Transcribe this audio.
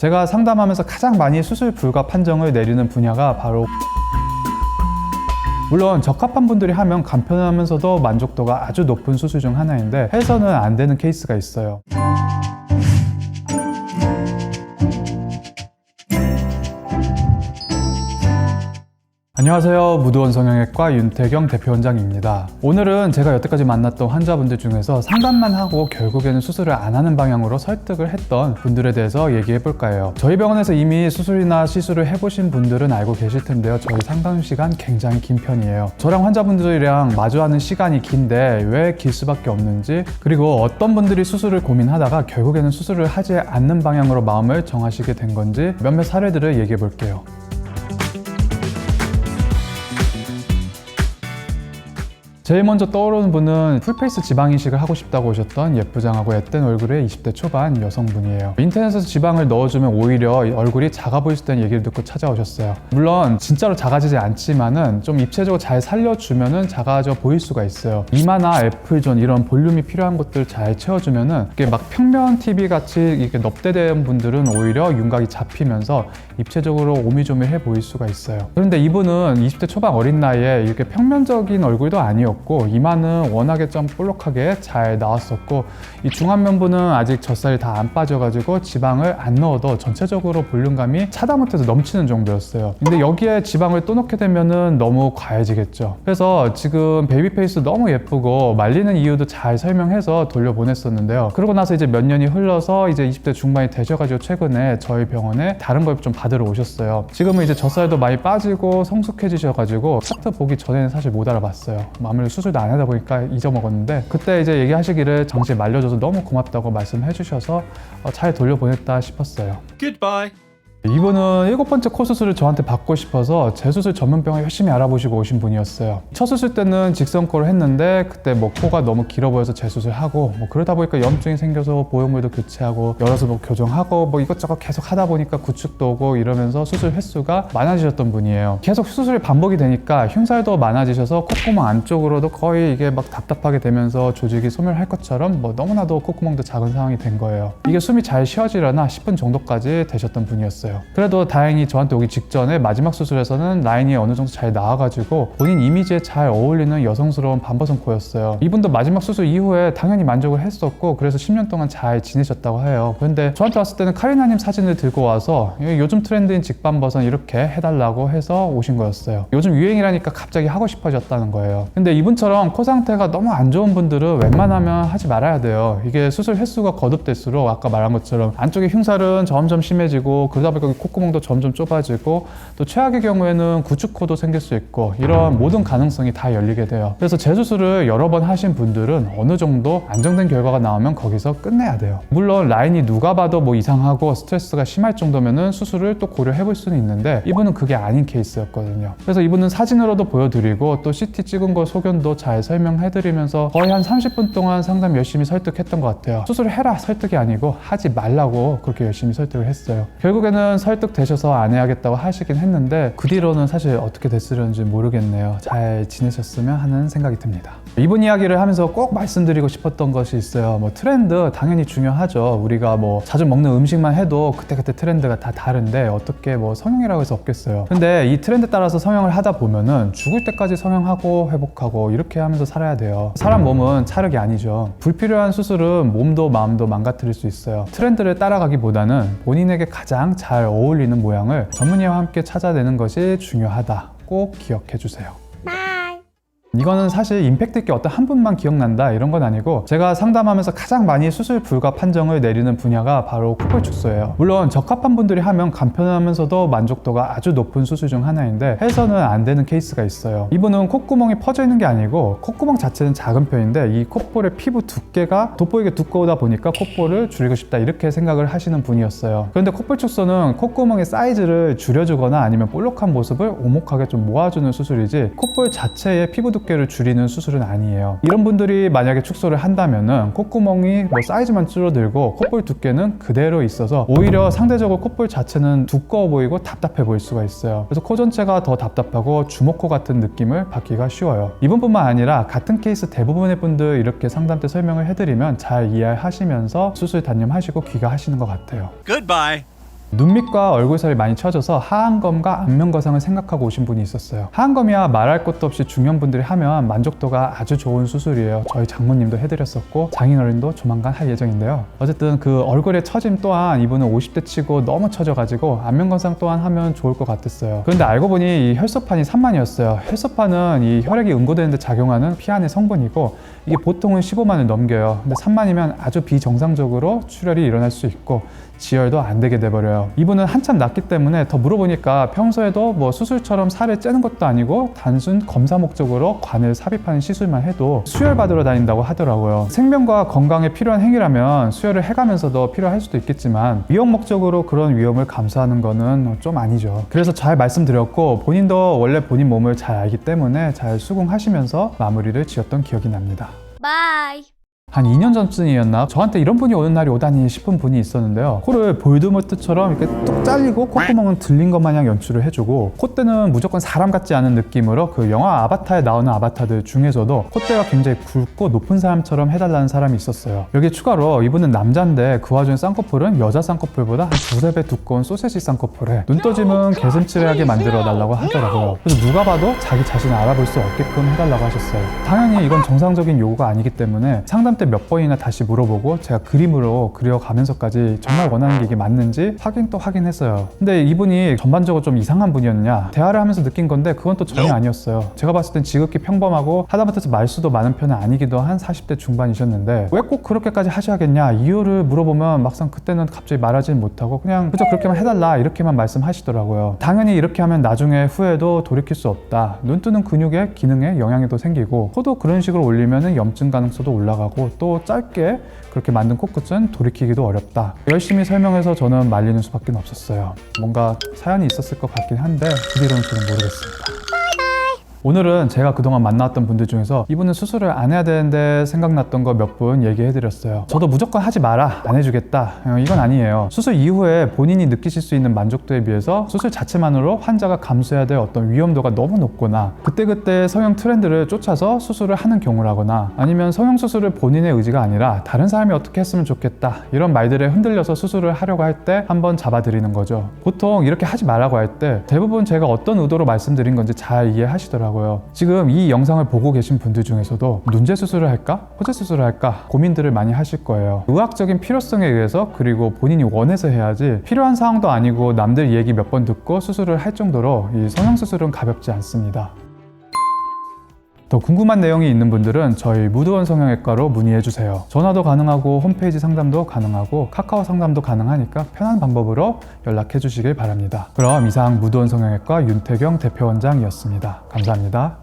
제가 상담하면서 가장 많이 수술 불가 판정을 내리는 분야가 바로, 물론 적합한 분들이 하면 간편하면서도 만족도가 아주 높은 수술 중 하나인데 해서는 안 되는 케이스가 있어요. 안녕하세요. 무드원 성형외과 윤태경 대표원장입니다. 오늘은 제가 여태까지 만났던 환자분들 중에서 상담만 하고 결국에는 수술을 안 하는 방향으로 설득을 했던 분들에 대해서 얘기해 볼까 해요. 저희 병원에서 이미 수술이나 시술을 해보신 분들은 알고 계실 텐데요. 저희 상담 시간 굉장히 긴 편이에요. 저랑 환자분들이랑 마주하는 시간이 긴데 왜 길 수밖에 없는지, 그리고 어떤 분들이 수술을 고민하다가 결국에는 수술을 하지 않는 방향으로 마음을 정하시게 된 건지 몇몇 사례들을 얘기해 볼게요. 제일 먼저 떠오르는 분은 풀페이스 지방 이식을 하고 싶다고 오셨던 예쁘장하고 앳된 얼굴의 20대 초반 여성분이에요. 인터넷에서 지방을 넣어주면 오히려 얼굴이 작아 보일 수 있다는 얘기를 듣고 찾아오셨어요. 물론 진짜로 작아지지 않지만은 좀 입체적으로 잘 살려주면은 작아져 보일 수가 있어요. 이마나 애플존 이런 볼륨이 필요한 곳들 잘 채워주면은 이게 막 평면 TV 같이 이렇게 넙대대한 분들은 오히려 윤곽이 잡히면서 입체적으로 오미조미해 보일 수가 있어요. 그런데 이분은 20대 초반 어린 나이에 이렇게 평면적인 얼굴도 아니었고, 이마는 워낙에 좀 볼록하게 잘 나왔었고, 이 중안면부는 아직 젖살이 다 안 빠져가지고 지방을 안 넣어도 전체적으로 볼륨감이 차다 못해서 넘치는 정도였어요. 근데 여기에 지방을 또 넣게 되면은 너무 과해지겠죠. 그래서 지금 베이비 페이스 너무 예쁘고 말리는 이유도 잘 설명해서 돌려보냈었는데요. 그러고 나서 이제 몇 년이 흘러서 이제 20대 중반이 되셔가지고 최근에 저희 병원에 다른 걸 좀 받으러 오셨어요. 지금은 이제 젖살도 많이 빠지고 성숙해지셔가지고 차트 보기 전에는 사실 못 알아봤어요. 아무래도 수술도 안 하다 보니까 잊어먹었는데, 그때 이제 얘기하시기를 정시에 말려줘서 너무 고맙다고 말씀해 주셔서 잘 돌려보냈다 싶었어요. Goodbye. 이분은 7번째 코 수술을 저한테 받고 싶어서 재수술 전문병을 열심히 알아보시고 오신 분이었어요. 첫 수술 때는 직선코를 했는데 그때 뭐 코가 너무 길어 보여서 재수술하고, 뭐 그러다 보니까 염증이 생겨서 보형물도 교체하고 여러서 뭐 교정하고 뭐 이것저것 계속 하다 보니까 구축도 오고 이러면서 수술 횟수가 많아지셨던 분이에요. 계속 수술이 반복이 되니까 흉살도 많아지셔서 콧구멍 안쪽으로도 거의 이게 막 답답하게 되면서 조직이 소멸할 것처럼 뭐 너무나도 콧구멍도 작은 상황이 된 거예요. 이게 숨이 잘 쉬어지려나 싶은 정도까지 되셨던 분이었어요. 그래도 다행히 저한테 오기 직전에 마지막 수술에서는 라인이 어느 정도 잘 나와가지고 본인 이미지에 잘 어울리는 여성스러운 반버선 코였어요. 이분도 마지막 수술 이후에 당연히 만족을 했었고, 그래서 10년 동안 잘 지내셨다고 해요. 그런데 저한테 왔을 때는 카리나님 사진을 들고 와서 요즘 트렌드인 직반버선 이렇게 해달라고 해서 오신 거였어요. 요즘 유행이라니까 갑자기 하고 싶어졌다는 거예요. 근데 이분처럼 코 상태가 너무 안 좋은 분들은 웬만하면 하지 말아야 돼요. 이게 수술 횟수가 거듭될수록 아까 말한 것처럼 안쪽에 흉살은 점점 심해지고, 그러다 보니까 콧구멍도 점점 좁아지고, 또 최악의 경우에는 구축코도 생길 수 있고, 이런 모든 가능성이 다 열리게 돼요. 그래서 재수술을 여러 번 하신 분들은 어느 정도 안정된 결과가 나오면 거기서 끝내야 돼요. 물론 라인이 누가 봐도 뭐 이상하고 스트레스가 심할 정도면은 수술을 또 고려해 볼 수는 있는데, 이분은 그게 아닌 케이스였거든요. 그래서 이분은 사진으로도 보여드리고 또 CT 찍은 거 소견도 잘 설명해 드리면서 거의 한 30분 동안 상담 열심히 설득했던 것 같아요. 수술을 해라 설득이 아니고 하지 말라고 그렇게 열심히 설득을 했어요. 결국에는 설득되셔서 안 해야겠다고 하시긴 했는데, 그 뒤로는 사실 어떻게 됐으려는지 모르겠네요. 잘 지내셨으면 하는 생각이 듭니다. 이분 이야기를 하면서 꼭 말씀드리고 싶었던 것이 있어요. 뭐 트렌드 당연히 중요하죠. 우리가 뭐 자주 먹는 음식만 해도 그때그때 트렌드가 다 다른데 어떻게 뭐 성형이라고 해서 없겠어요. 근데 이 트렌드 따라서 성형을 하다 보면은 죽을 때까지 성형하고 회복하고 이렇게 하면서 살아야 돼요. 사람 몸은 찰흙이 아니죠. 불필요한 수술은 몸도 마음도 망가뜨릴 수 있어요. 트렌드를 따라가기보다는 본인에게 가장 잘 어울리는 모양을 전문의와 함께 찾아내는 것이 중요하다. 꼭 기억해 주세요. 이거는 사실 임팩트 있게 어떤 한 분만 기억난다 이런 건 아니고, 제가 상담하면서 가장 많이 수술 불가 판정을 내리는 분야가 바로 콧볼 축소예요. 물론 적합한 분들이 하면 간편하면서도 만족도가 아주 높은 수술 중 하나인데 해서는 안 되는 케이스가 있어요. 이분은 콧구멍이 퍼져 있는 게 아니고 콧구멍 자체는 작은 편인데 이 콧볼의 피부 두께가 돋보이게 두꺼우다 보니까 콧볼을 줄이고 싶다 이렇게 생각을 하시는 분이었어요. 그런데 콧볼 축소는 콧구멍의 사이즈를 줄여주거나 아니면 볼록한 모습을 오목하게 좀 모아주는 수술이지 콧볼 자체의 피부 두께를 줄이는 수술은 아니에요. 이런 분들이 만약에 축소를 한다면은 콧구멍이 뭐 사이즈만 줄어들고 콧볼 두께는 그대로 있어서 오히려 상대적으로 콧볼 자체는 두꺼워 보이고 답답해 보일 수가 있어요. 그래서 코 전체가 더 답답하고 주먹코 같은 느낌을 받기가 쉬워요. 이분뿐만 아니라 같은 케이스 대부분의 분들 이렇게 상담 때 설명을 해드리면 잘 이해하시면서 수술 단념하시고 귀가하시는 것 같아요. Goodbye. 눈 밑과 얼굴살이 많이 처져서 하안검과 안면거상을 생각하고 오신 분이 있었어요. 하안검이야 말할 것도 없이 중년분들이 하면 만족도가 아주 좋은 수술이에요. 저희 장모님도 해드렸었고 장인어른도 조만간 할 예정인데요. 어쨌든 그 얼굴의 처짐 또한 이분은 50대 치고 너무 처져가지고 안면거상 또한 하면 좋을 것 같았어요. 그런데 알고 보니 이 혈소판이 산만이었어요. 혈소판은 이 혈액이 응고되는 데 작용하는 피안의 성분이고 이게 보통은 15만을 넘겨요. 근데 3만이면 아주 비정상적으로 출혈이 일어날 수 있고 지혈도 안 되게 돼버려요. 이분은 한참 낫기 때문에 더 물어보니까 평소에도 뭐 수술처럼 살을 째는 것도 아니고 단순 검사 목적으로 관을 삽입하는 시술만 해도 수혈 받으러 다닌다고 하더라고요. 생명과 건강에 필요한 행위라면 수혈을 해가면서도 필요할 수도 있겠지만 위험 목적으로 그런 위험을 감수하는 거는 좀 아니죠. 그래서 잘 말씀드렸고 본인도 원래 본인 몸을 잘 알기 때문에 잘 수긍하시면서 마무리를 지었던 기억이 납니다. 바이. 한 2년 전쯤이었나 저한테 이런 분이 오는 날이 오다니 싶은 분이 있었는데요. 코를 볼드모트처럼 이렇게 뚝 잘리고 콧구멍은 들린 것 마냥 연출을 해주고 콧대는 무조건 사람 같지 않은 느낌으로 그 영화 아바타에 나오는 아바타들 중에서도 콧대가 굉장히 굵고 높은 사람처럼 해달라는 사람이 있었어요. 여기에 추가로 이분은 남자인데 그 와중에 쌍꺼풀은 여자 쌍꺼풀보다 한 두세 배 두꺼운 소세지 쌍꺼풀에 눈떠짐은 개슴츠레하게 만들어 달라고 하더라고요. 그래서 누가 봐도 자기 자신을 알아볼 수 없게끔 해달라고 하셨어요. 당연히 이건 정상적인 요구가 아니기 때문에 상담 때 몇 번이나 다시 물어보고 제가 그림으로 그려가면서까지 정말 원하는 게 이게 맞는지 확인 또 확인했어요. 근데 이분이 전반적으로 좀 이상한 분이었냐, 대화를 하면서 느낀 건데 그건 또 전혀 아니었어요. 제가 봤을 땐 지극히 평범하고 하다못해 말수도 많은 편은 아니기도 한 40대 중반이셨는데 왜 꼭 그렇게까지 하셔야겠냐 이유를 물어보면 막상 그때는 갑자기 말하지 못하고 그냥 그저 그렇게만 해달라 이렇게만 말씀하시더라고요. 당연히 이렇게 하면 나중에 후회도 돌이킬 수 없다. 눈 뜨는 근육의 기능에 영향도 생기고 코도 그런 식으로 올리면 염증 가능성도 올라가고 또 짧게 그렇게 만든 코끝은 돌이키기도 어렵다. 열심히 설명해서 저는 말리는 수밖에 없었어요. 뭔가 사연이 있었을 것 같긴 한데 그 뒤로는 저는 모르겠습니다. 오늘은 제가 그동안 만나왔던 분들 중에서 이분은 수술을 안 해야 되는데 생각났던 거 몇 분 얘기해드렸어요. 저도 무조건 하지 마라, 안 해주겠다, 이건 아니에요. 수술 이후에 본인이 느끼실 수 있는 만족도에 비해서 수술 자체만으로 환자가 감수해야 될 어떤 위험도가 너무 높거나 그때그때 성형 트렌드를 쫓아서 수술을 하는 경우라거나 아니면 성형수술을 본인의 의지가 아니라 다른 사람이 어떻게 했으면 좋겠다 이런 말들에 흔들려서 수술을 하려고 할 때 한번 잡아드리는 거죠. 보통 이렇게 하지 말라고 할 때 대부분 제가 어떤 의도로 말씀드린 건지 잘 이해하시더라고요. 지금 이 영상을 보고 계신 분들 중에서도 눈재 수술을 할까? 호재 수술을 할까? 고민들을 많이 하실 거예요. 의학적인 필요성에 의해서 그리고 본인이 원해서 해야지 필요한 상황도 아니고 남들 얘기 몇 번 듣고 수술을 할 정도로 이 성형수술은 가볍지 않습니다. 더 궁금한 내용이 있는 분들은 저희 무드원 성형외과로 문의해주세요. 전화도 가능하고 홈페이지 상담도 가능하고 카카오 상담도 가능하니까 편한 방법으로 연락해 주시길 바랍니다. 그럼 이상 무드원 성형외과 윤태경 대표원장이었습니다. 감사합니다.